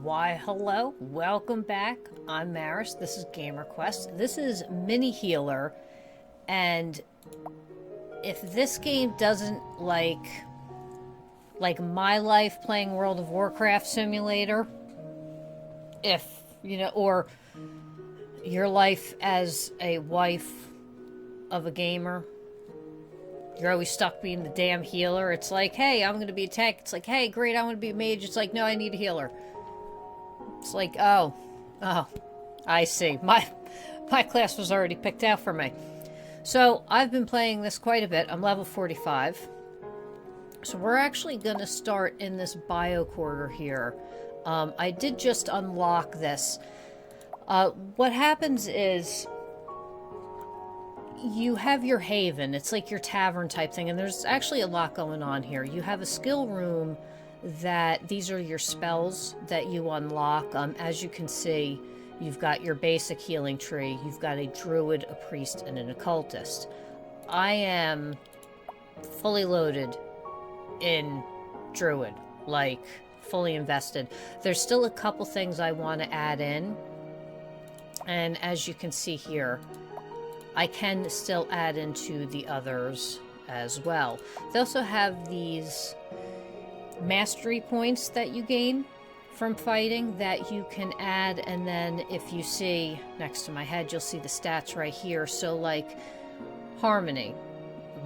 Why, hello, welcome back. I'm Maris, this is GamerQuest. This is Mini Healer, and if this game doesn't like my life playing World of Warcraft Simulator, if, you know, or your life as a wife of a gamer, you're always stuck being the damn healer. It's like, hey, I'm gonna be a tank. It's like, hey, great, I want to be a mage. It's like, no, I need a healer. It's like, oh, I see. My class was already picked out for me. So I've been playing this quite a bit. I'm level 45. So we're actually going to start in this bio quarter here. I did just unlock this. What happens is you have your haven. It's like your tavern type thing, and there's actually a lot going on here. You have a skill room that these are your spells that you unlock. As you can see, you've got your basic healing tree. You've got a druid, a priest, and an occultist. I am fully loaded in druid, like fully invested. There's still a couple things I want to add in, and as you can see here, I can still add into the others as well. They also have these mastery points that you gain from fighting that you can add, and then if you see next to my head, you'll see the stats right here. So like harmony,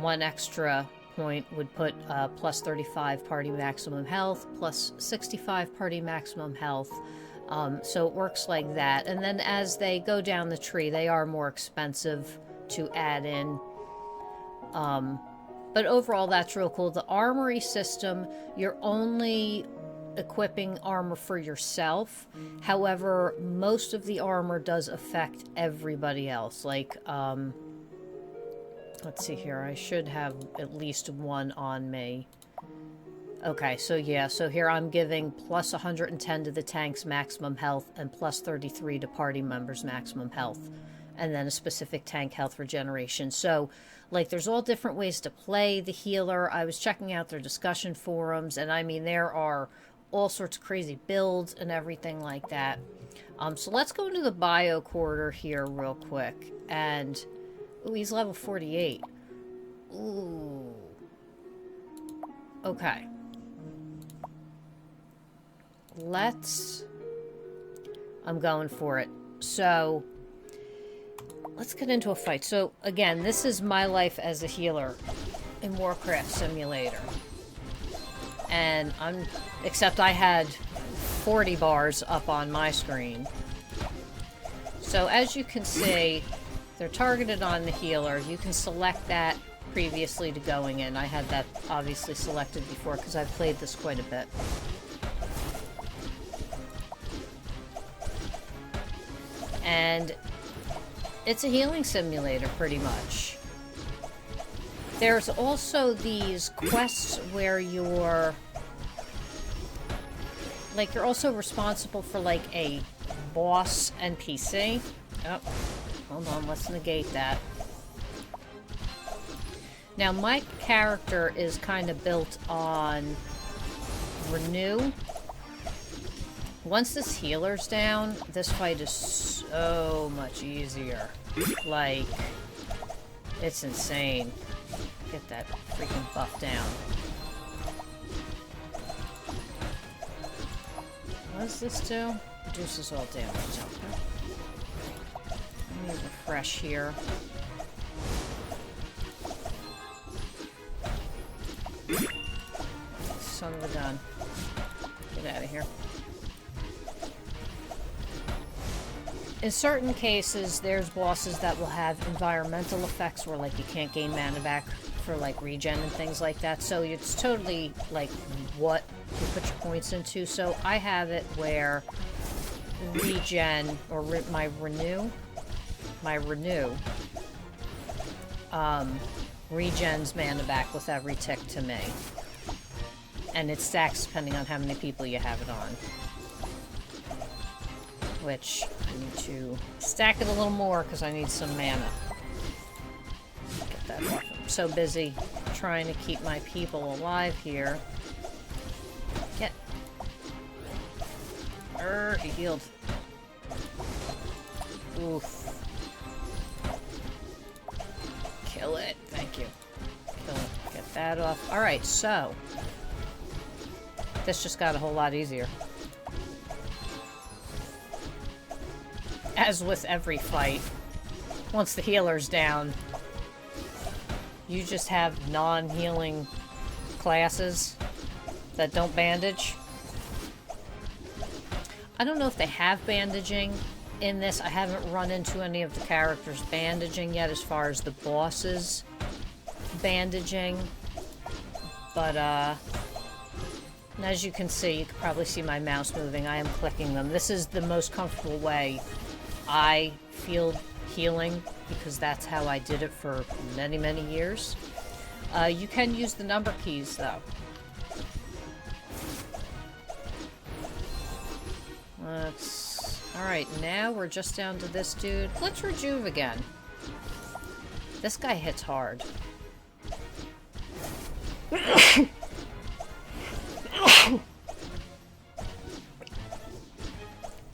1 extra point would put plus 35 party maximum health, plus 65 party maximum health. So it works like that. And then as they go down the tree, they are more expensive to add in. But overall, that's real cool. The armory system, you're only equipping armor for yourself. However, most of the armor does affect everybody else. Like, let's see here. I should have at least one on me. Okay, so yeah, so here I'm giving plus 110 to the tank's maximum health and plus 33 to party members' maximum health. And then a specific tank health regeneration. So, like, there's all different ways to play the healer. I was checking out their discussion forums, and I mean, there are all sorts of crazy builds and everything like that. So let's go into the bio quarter here real quick. And, ooh, he's level 48. Ooh. Okay. I'm going for it. So let's get into a fight. So again, this is my life as a healer in Warcraft Simulator. And except I had 40 bars up on my screen. So as you can see, they're targeted on the healer. You can select that previously to going in. I had that obviously selected before because I've played this quite a bit. And it's a healing simulator, pretty much. There's also these quests where you're also responsible for, like, a boss NPC. Oh, hold on, let's negate that. Now, my character is kind of built on Renew. Once this healer's down, this fight is so much easier. Like, it's insane. Get that freaking buff down. What does this do? Reduces all damage. Okay. Let me refresh here. Son of a gun. Get out of here. In certain cases, there's bosses that will have environmental effects where, like, you can't gain mana back for, like, regen and things like that. So it's totally, like, what you put your points into. So I have it where regen, or my renew, regens mana back with every tick to me. And it stacks depending on how many people you have it on. Which I need to stack it a little more because I need some mana. Get that off. I'm so busy trying to keep my people alive here. Get. He healed. Oof. Kill it. Thank you. Kill it. Get that off. Alright, so. This just got a whole lot easier. As with every fight, once the healer's down, you just have non-healing classes that don't bandage. I don't know if they have bandaging in this. I haven't run into any of the characters bandaging yet as far as the bosses bandaging. But, as you can see, you can probably see my mouse moving. I am clicking them. This is the most comfortable way I feel healing, because that's how I did it for many, many years. You can use the number keys, though. Alright, now we're just down to this dude. Let's rejuve again. This guy hits hard.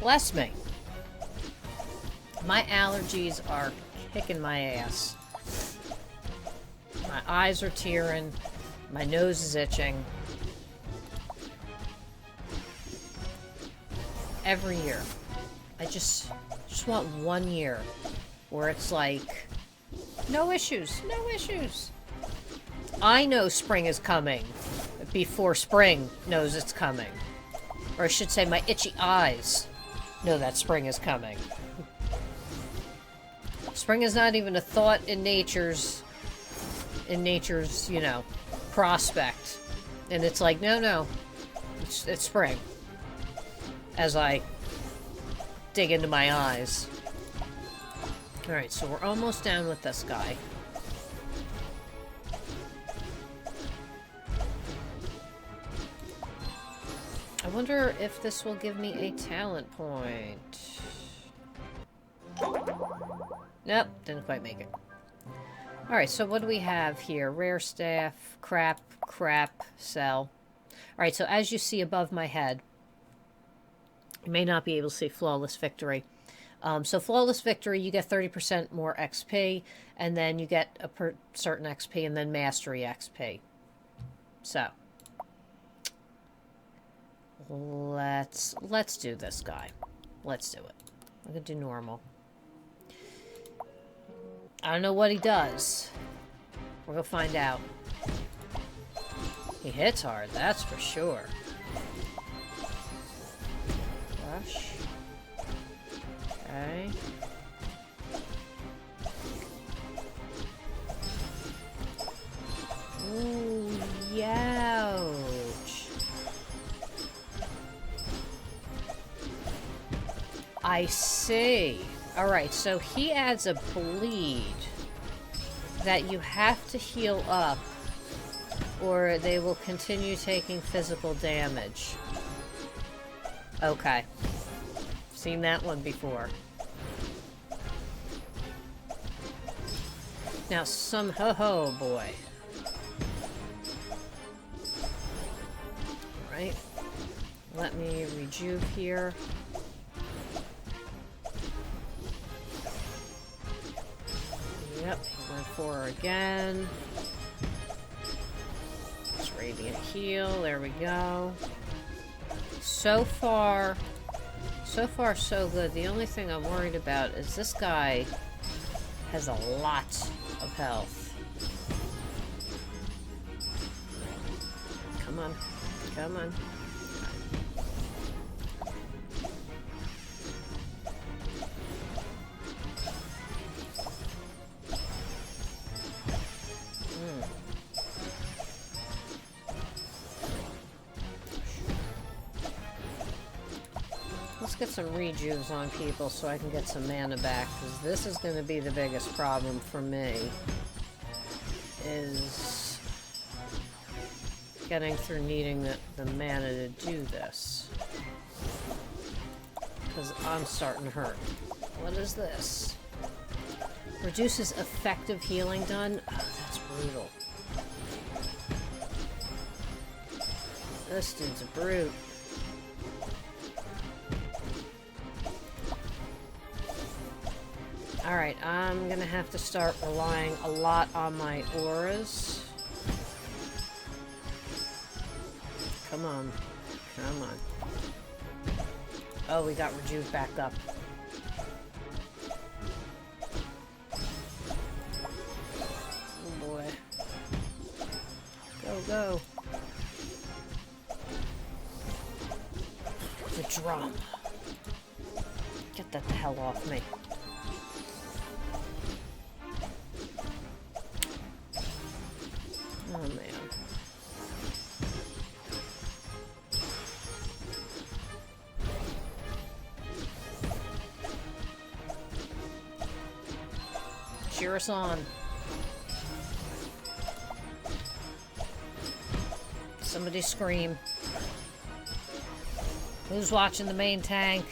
Bless me. My allergies are kicking my ass. My eyes are tearing. My nose is itching. Every year. I just want 1 year where it's like, no issues, no issues. I know spring is coming before spring knows it's coming. Or I should say my itchy eyes know that spring is coming. Spring is not even a thought in nature's, you know, prospect. And it's like, no, it's spring. As I dig into my eyes. Alright, so we're almost down with this guy. I wonder if this will give me a talent point. Nope, didn't quite make it. Alright, so what do we have here? Rare staff, crap, cell. Alright, so as you see above my head, you may not be able to see Flawless Victory. So Flawless Victory, you get 30% more XP, and then you get a certain XP, and then Mastery XP. So, let's do this guy. Let's do it. I'm gonna do normal. I don't know what he does. We're gonna find out. He hits hard, that's for sure. Rush. Okay. Ooh, youch. I see. Alright, so he adds a bleed that you have to heal up, or they will continue taking physical damage. Okay. Seen that one before. Now some ho-ho boy. Alright. Let me rejuve here. Yep, he went for her again. Let's radiant heal, there we go. So far so good. The only thing I'm worried about is this guy has a lot of health. Come on. Come on. Get some rejuves on people so I can get some mana back, because this is going to be the biggest problem for me, is getting through needing the mana to do this, because I'm starting to hurt. What is this? Reduces effective healing done? Oh, that's brutal. This dude's a brute. Alright, I'm gonna have to start relying a lot on my auras. Come on. Come on. Oh, we got Rejuve back up. Oh boy. Go, go. The drum. Get that the hell off me. Oh, man. Cheer us on. Somebody scream. Who's watching the main tank?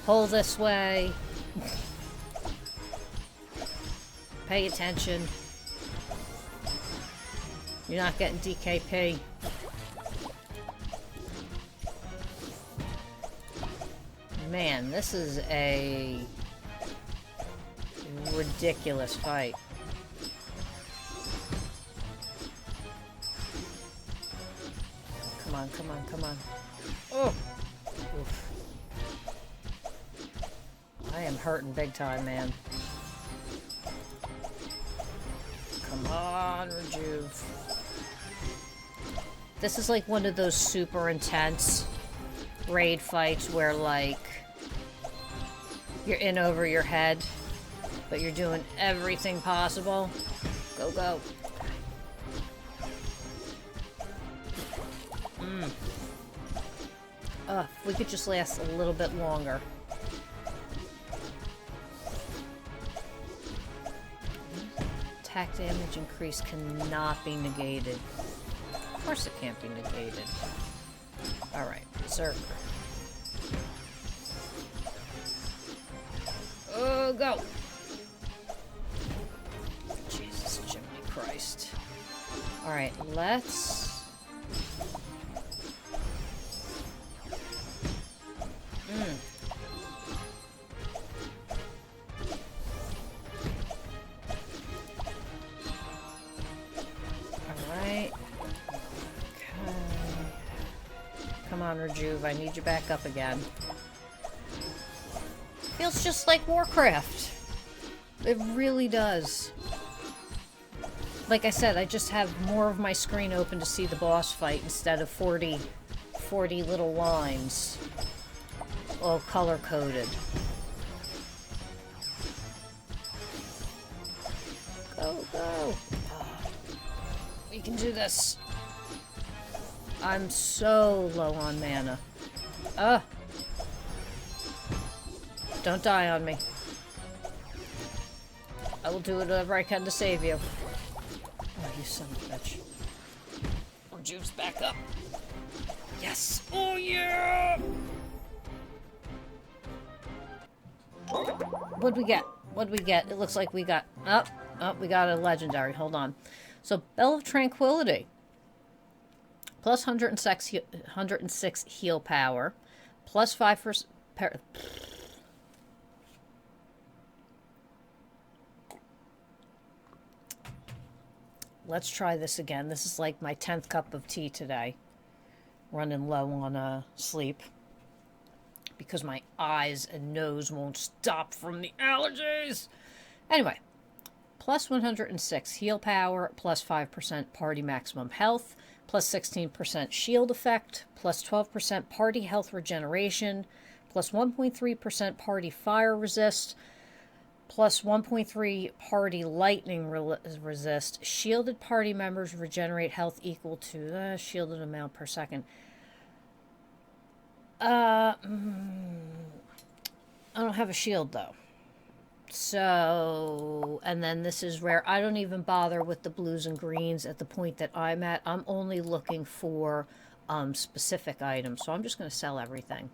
Pull this way. Pay attention. You're not getting DKP. Man, this is a ridiculous fight. Come on, come on, come on. Oh! Oof. I am hurting big time, man. Come on, Rejuve. This is like one of those super intense raid fights where, like, you're in over your head, but you're doing everything possible. Go, go. If we could just last a little bit longer. Attack damage increase cannot be negated. Of course it can't be negated. Alright, Berserker. Oh, go! Jesus, Jiminy Christ. Alright, let's... Alright. Okay. Come on, Rejuve, I need you back up again. Feels just like Warcraft. It really does. Like I said, I just have more of my screen open to see the boss fight instead of 40 little lines. All color-coded. Go, go! We can do this. I'm so low on mana. Ugh! Don't die on me. I will do whatever I can to save you. Oh, you son of a bitch. Rejuve's back up. Yes! Oh, yeah! What'd we get? What'd we get? It looks like we got... Oh, we got a legendary. Hold on. So, Bell of Tranquility. Plus 106 heal power. Plus 5%... Let's try this again. This is like my 10th cup of tea today. Running low on sleep. Because my eyes and nose won't stop from the allergies. Anyway. Plus 106 heal power. Plus 5% party maximum health. Plus 16% shield effect. Plus 12% party health regeneration. Plus 1.3% party fire resist. Plus 1.3 party lightning resist. Shielded party members regenerate health equal to the shielded amount per second. I don't have a shield though. So, and then this is where I don't even bother with the blues and greens at the point that I'm at. I'm only looking for specific items. So I'm just going to sell everything.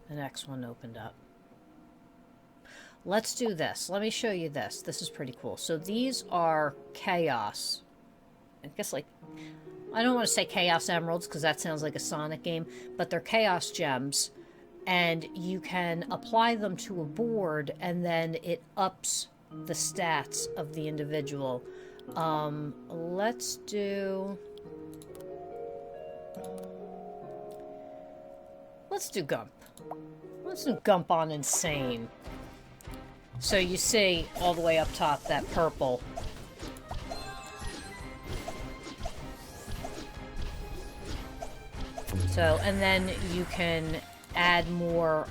The next one opened up. Let's do this. Let me show you this. This is pretty cool. So these are chaos. I guess like I don't want to say Chaos Emeralds because that sounds like a Sonic game, but they're Chaos Gems, and you can apply them to a board, and then it ups the stats of the individual. Let's do Gump. Let's do Gump on Insane. So you see all the way up top that purple. So, and then you can add more,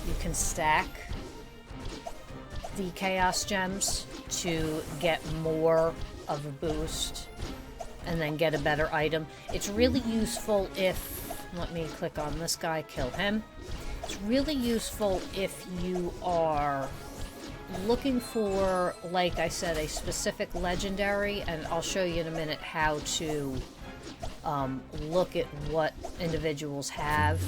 you can stack the Chaos Gems to get more of a boost and then get a better item. It's really useful if, let me click on this guy, kill him. It's really useful if you are looking for, like I said, a specific legendary, and I'll show you in a minute how to look at what individuals have.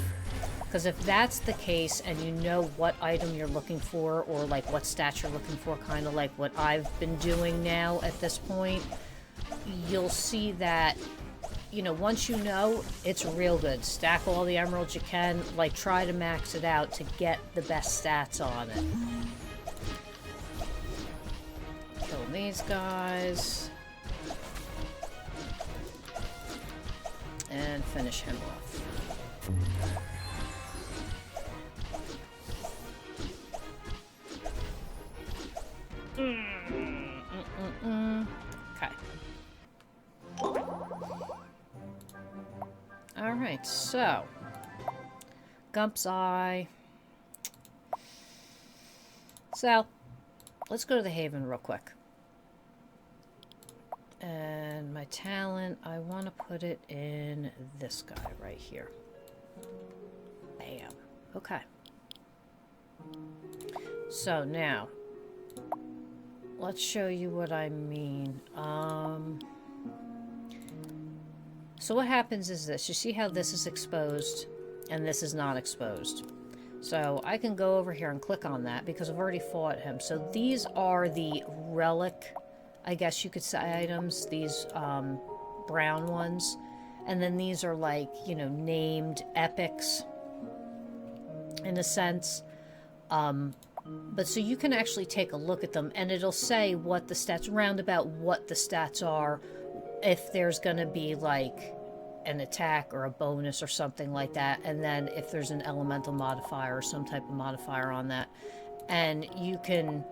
Because if that's the case and you know what item you're looking for, or like what stats you're looking for, kind of like what I've been doing now at this point, you'll see that, you know, once you know, it's real good. Stack all the emeralds you can, like try to max it out to get the best stats on it. Kill these guys. And finish him off. Okay. Alright, so Gump's Eye. So, let's go to the Haven real quick. And my talent, I want to put it in this guy right here. Bam. Okay. So now, let's show you what I mean. So what happens is this. You see how this is exposed and this is not exposed. So I can go over here and click on that because I've already fought him. So these are the relic, I guess you could say, items, these brown ones. And then these are like, you know, named epics in a sense. But so you can actually take a look at them and it'll say what the stats, roundabout what the stats are, if there's going to be like an attack or a bonus or something like that, and then if there's an elemental modifier or some type of modifier on that. And you can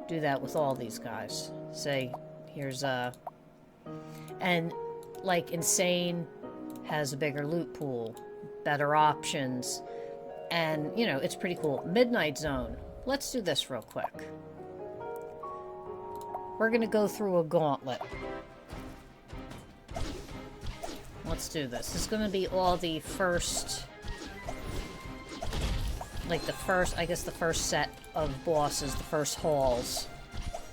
do that with all these guys. Say, here's a... And, like, Insane has a bigger loot pool, better options, and, you know, it's pretty cool. Midnight Zone. Let's do this real quick. We're gonna go through a gauntlet. Let's do this. It's gonna be all the first... like the first, I guess the first set of bosses, the first halls.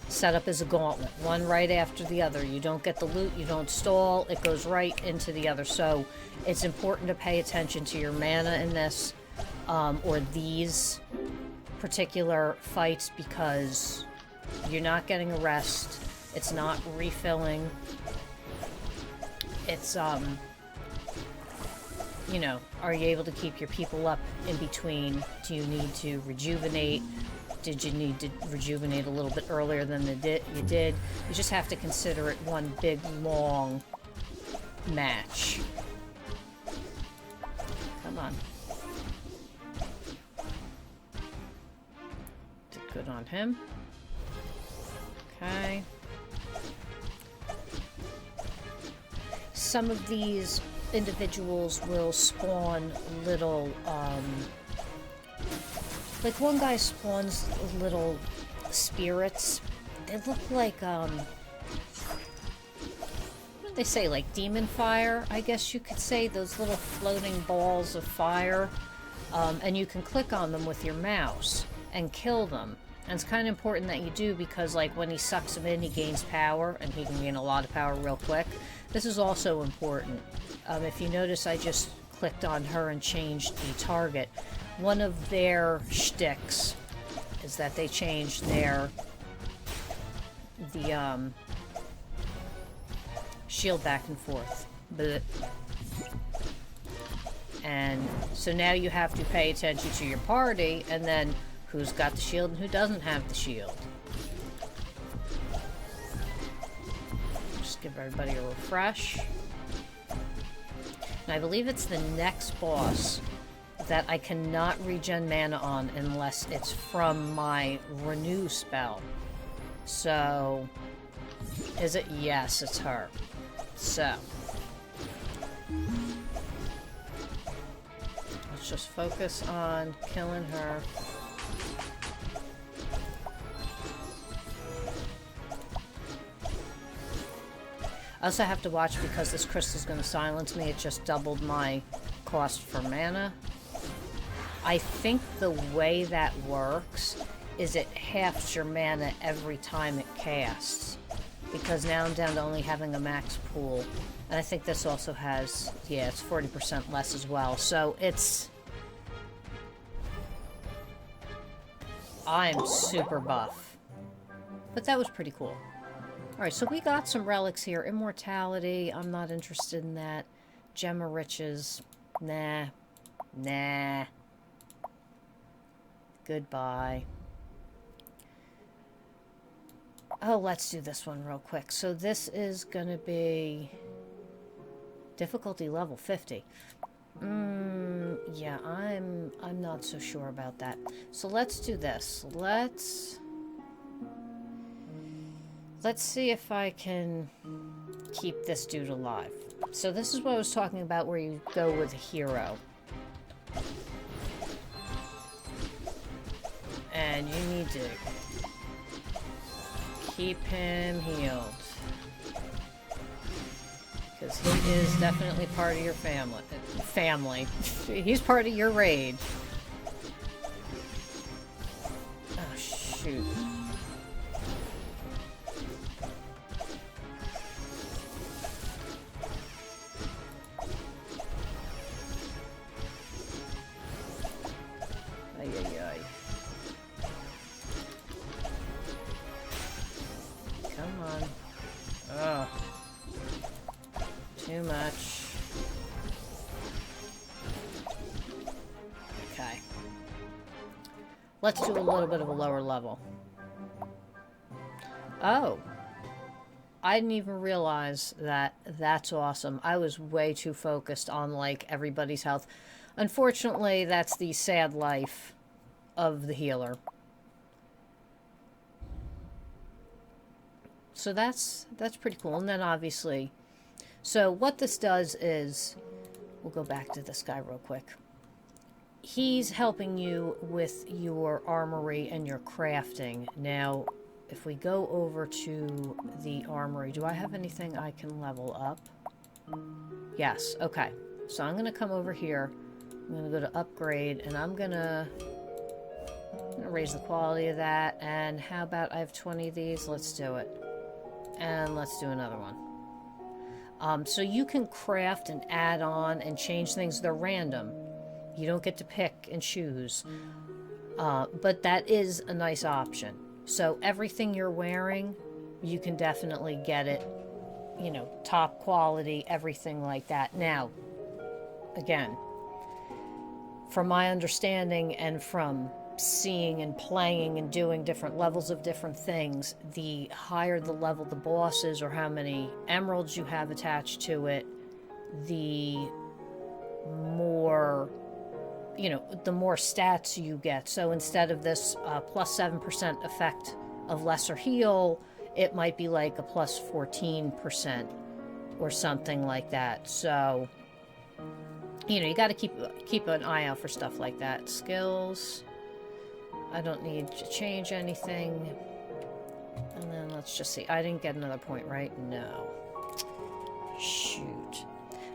Set up as a gauntlet. One right after the other. You don't get the loot, you don't stall, it goes right into the other. So it's important to pay attention to your mana in this, or these particular fights, because you're not getting a rest. It's not refilling. It's, you know, are you able to keep your people up in between? Do you need to rejuvenate? Did you need to rejuvenate a little bit earlier than you did? You just have to consider it one big, long match. Come on. Did good on him. Okay. Some of these individuals will spawn little, like one guy spawns little spirits. They look like, what do they say, like demon fire, I guess you could say, those little floating balls of fire. And you can click on them with your mouse and kill them. And it's kind of important that you do, because like when he sucks them in, he gains power, and he can gain a lot of power real quick. This is also important. If you notice, I just clicked on her and changed the target. One of their shticks is that they changed their shield back and forth. Blech. And so now you have to pay attention to your party, and then who's got the shield and who doesn't have the shield. Just give everybody a refresh. And I believe it's the next boss that I cannot regen mana on unless it's from my renew spell. So, is it? Yes, it's her. So, let's just focus on killing her. I also have to watch because this crystal's going to silence me. It just doubled my cost for mana. I think the way that works is it halves your mana every time it casts. Because now I'm down to only having a max pool. And I think this also has, yeah, it's 40% less as well. So it's... I'm super buff. But that was pretty cool. Alright, so we got some relics here. Immortality, I'm not interested in that. Gem of Riches, nah. Nah. Goodbye. Oh, let's do this one real quick. So this is gonna be difficulty level 50. Yeah, I'm not so sure about that. So let's do this. Let's see if I can keep this dude alive. So this is what I was talking about, where you go with a hero. And you need to keep him healed. Because he is definitely part of your family. He's part of your raid. Oh, shoot. Too much. Okay. Let's do a little bit of a lower level. Oh. I didn't even realize that. That's awesome. I was way too focused on, like, everybody's health. Unfortunately, that's the sad life of the healer. So that's pretty cool. And then obviously... So what this does is, we'll go back to this guy real quick. He's helping you with your armory and your crafting. Now, if we go over to the armory, do I have anything I can level up? Yes, okay. So I'm going to come over here. I'm going to go to upgrade, and I'm going to raise the quality of that. And how about I have 20 of these? Let's do it. And let's do another one. So you can craft and add on and change things. They're random. You don't get to pick and choose. But that is a nice option. So everything you're wearing, you can definitely get it, you know, top quality, everything like that. Now, again, from my understanding and from seeing and playing and doing different levels of different things, the higher the level the boss is, or how many emeralds you have attached to it, the more, you know, the more stats you get. So instead of this plus 7% effect of lesser heal, it might be like a plus 14% or something like that. So, you know, you got to keep an eye out for stuff like that. Skills, I don't need to change anything. And then let's just see. I didn't get another point, right? No. Shoot.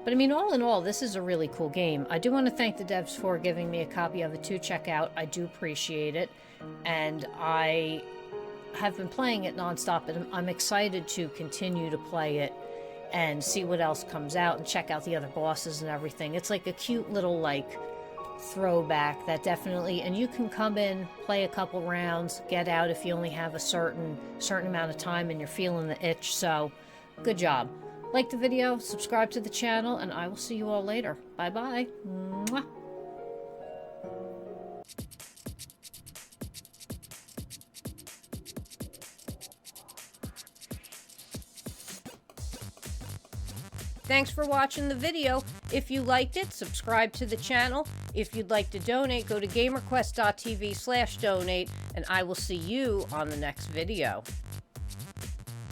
But I mean, all in all, this is a really cool game. I do want to thank the devs for giving me a copy of it to check out. I do appreciate it. And I have been playing it nonstop, and I'm excited to continue to play it and see what else comes out and check out the other bosses and everything. It's like a cute little, like, throwback that definitely, and you can come in, play a couple rounds, get out if you only have a certain amount of time and you're feeling the itch. So good job. Like the video, subscribe to the channel, and I will see you all later. Bye-bye. Mwah. Thanks for watching the video. If you liked it, subscribe to the channel. If you'd like to donate, go to gamerquest.tv/donate, and I will see you on the next video.